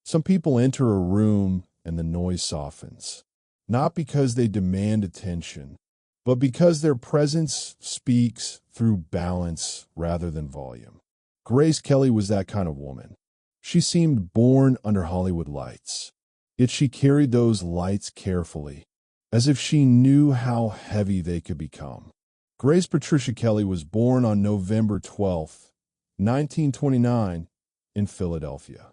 Some people enter a room and the noise softens, not because they demand attention, but because their presence speaks through balance rather than volume. Grace Kelly was that kind of woman. She seemed born under Hollywood lights, yet she carried those lights carefully, as if she knew how heavy they could become. Grace Patricia Kelly was born on November 12, 1929, in Philadelphia.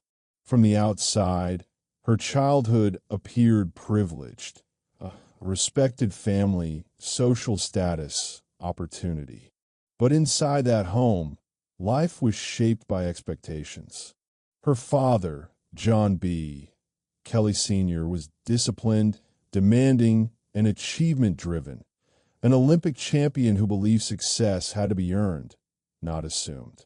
From the outside, her childhood appeared privileged, a respected family, social status, opportunity. But inside that home, life was shaped by expectations. Her father, John B. Kelly Sr., was disciplined, demanding, and achievement-driven, an Olympic champion who believed success had to be earned, not assumed.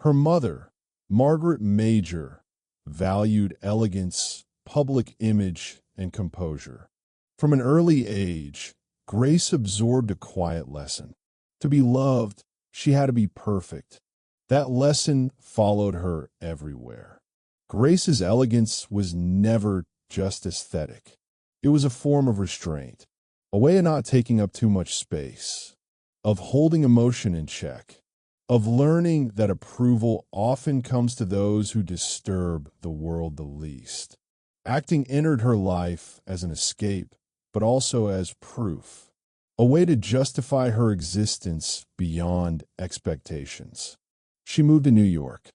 Her mother, Margaret Major, valued elegance, public image, and composure. From an early age, Grace absorbed a quiet lesson. To be loved, she had to be perfect. That lesson followed her everywhere. Grace's elegance was never just aesthetic. It was a form of restraint, a way of not taking up too much space, of holding emotion in check, of learning that approval often comes to those who disturb the world the least. Acting entered her life as an escape, but also as proof, a way to justify her existence beyond expectations. She moved to New York,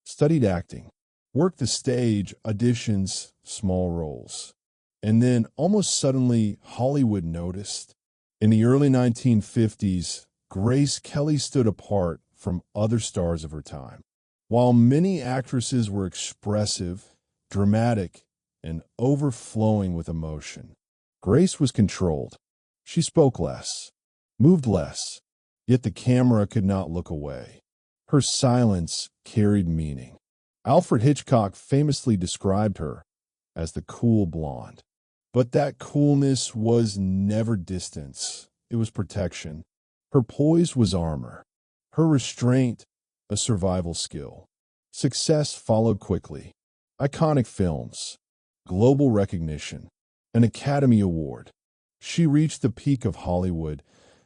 studied acting, worked the stage, auditions, small roles. And then, almost suddenly, Hollywood noticed. In the early 1950s, Grace Kelly stood apart from other stars of her time. While many actresses were expressive, dramatic, and overflowing with emotion, Grace was controlled. She spoke less, moved less, yet the camera could not look away. Her silence carried meaning. Alfred Hitchcock famously described her as the cool blonde. But that coolness was never distance. It was protection. Her poise was armor. Her restraint, a survival skill. Success followed quickly. Iconic films, global recognition, an Academy Award. She reached the peak of Hollywood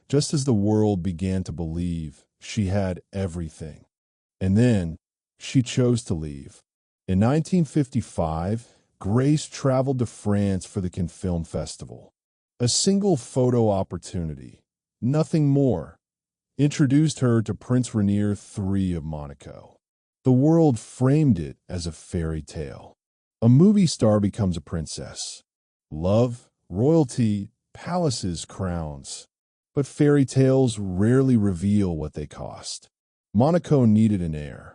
just as the world began to believe she had everything. And then she chose to leave. In 1955, Grace traveled to France for the Cannes Film Festival. A single photo opportunity, nothing more, introduced her to Prince Rainier III of Monaco. The world framed it as a fairy tale. A movie star becomes a princess. Love, royalty, palaces, crowns. But fairy tales rarely reveal what they cost. Monaco needed an heir.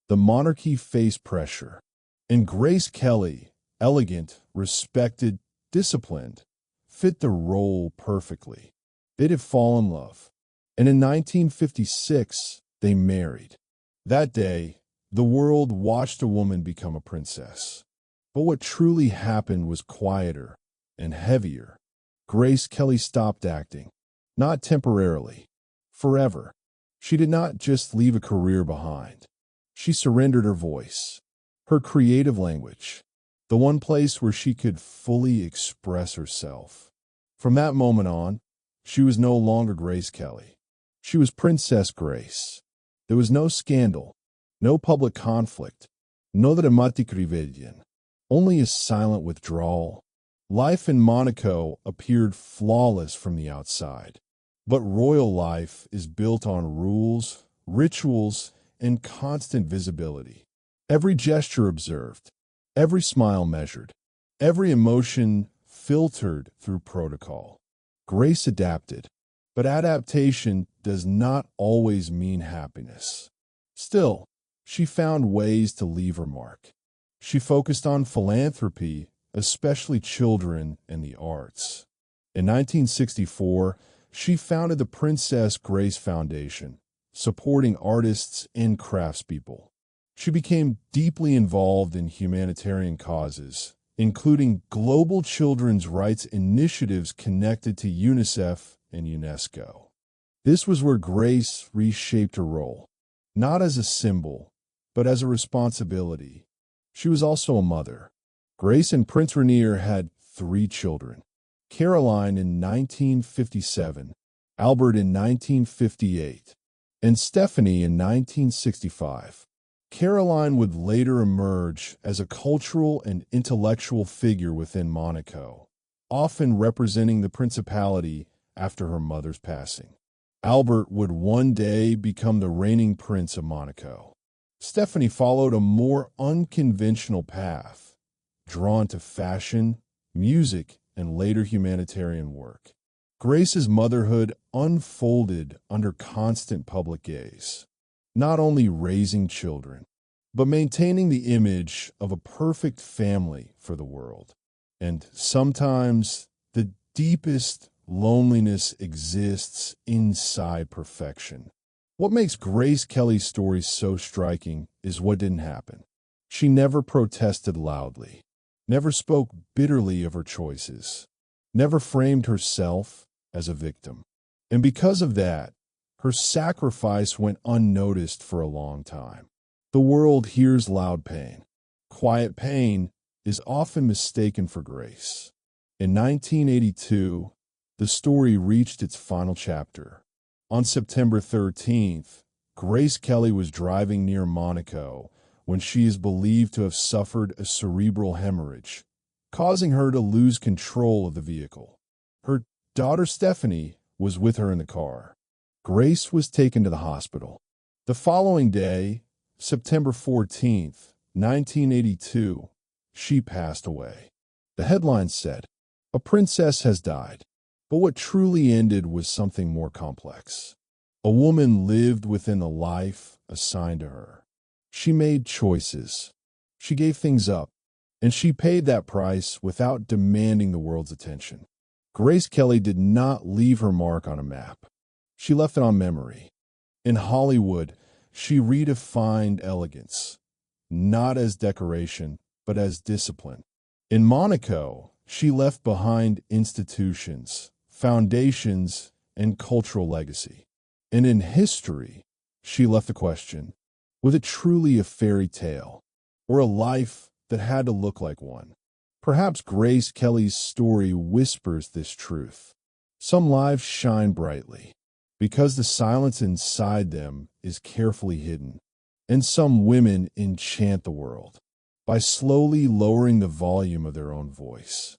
The monarchy faced pressure. And Grace Kelly, elegant, respected, disciplined, fit the role perfectly. They did fall in love. And in 1956, they married. That day, the world watched a woman become a princess. But what truly happened was quieter and heavier. Grace Kelly stopped acting, not temporarily, forever. She did not just leave a career behind. She surrendered her voice, her creative language, the one place where she could fully express herself. From that moment on, she was no longer Grace Kelly. She was Princess Grace. There was no scandal, no public conflict, no dramatic rebellion, only a silent withdrawal. Life in Monaco appeared flawless from the outside. But royal life is built on rules, rituals, and constant visibility. Every gesture observed, every smile measured, every emotion filtered through protocol. Grace adapted, but adaptation does not always mean happiness. Still, she found ways to leave her mark. She focused on philanthropy, especially children and the arts. In 1964, she founded the Princess Grace Foundation, supporting artists and craftspeople. She became deeply involved in humanitarian causes, including global children's rights initiatives connected to UNICEF and UNESCO. This was where Grace reshaped her role, not as a symbol, but as a responsibility. She was also a mother, Grace and Prince Rainier had 3 children: Caroline in 1957, Albert in 1958, and Stephanie in 1965. Caroline would later emerge as a cultural and intellectual figure within Monaco, often representing the principality after her mother's passing. Albert would one day become the reigning prince of Monaco. Stephanie followed a more unconventional path, drawn to fashion, music, and later humanitarian work. Grace's motherhood unfolded under constant public gaze, not only raising children, but maintaining the image of a perfect family for the world. And sometimes the deepest loneliness exists inside perfection. What makes Grace Kelly's story so striking is what didn't happen. She never protested loudly, never spoke bitterly of her choices, never framed herself as a victim. And because of that, her sacrifice went unnoticed for a long time. The world hears loud pain. Quiet pain is often mistaken for grace. In 1982, the story reached its final chapter. On September 13th, Grace Kelly was driving near Monaco when she is believed to have suffered a cerebral hemorrhage, causing her to lose control of the vehicle. Her daughter Stephanie was with her in the car. Grace was taken to the hospital. The following day, September 14th, 1982, she passed away. The headline said, "A princess has died." But what truly ended was something more complex. A woman lived within the life assigned to her. She made choices. She gave things up. And she paid that price without demanding the world's attention. Grace Kelly did not leave her mark on a map. She left it on memory. In Hollywood, she redefined elegance, not as decoration, but as discipline. In Monaco, she left behind institutions, foundations, and cultural legacy. And in history, she left the question, was it truly a fairy tale, or a life that had to look like one? Perhaps Grace Kelly's story whispers this truth. Some lives shine brightly, because the silence inside them is carefully hidden. And some women enchant the world by slowly lowering the volume of their own voice.